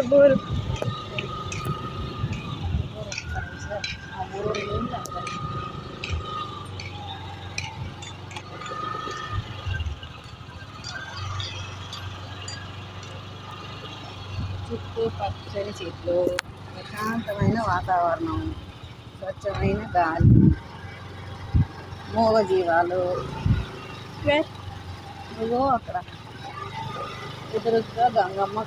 buru చుట్టూ పచ్చని చెట్లు, ప్రశాంతమైన వాతావరణం, స్వచ్ఛమైన గాలి, మూగజీవాలు. ఇదిగో అక్కడ ఎదురుగా గంగమ్మ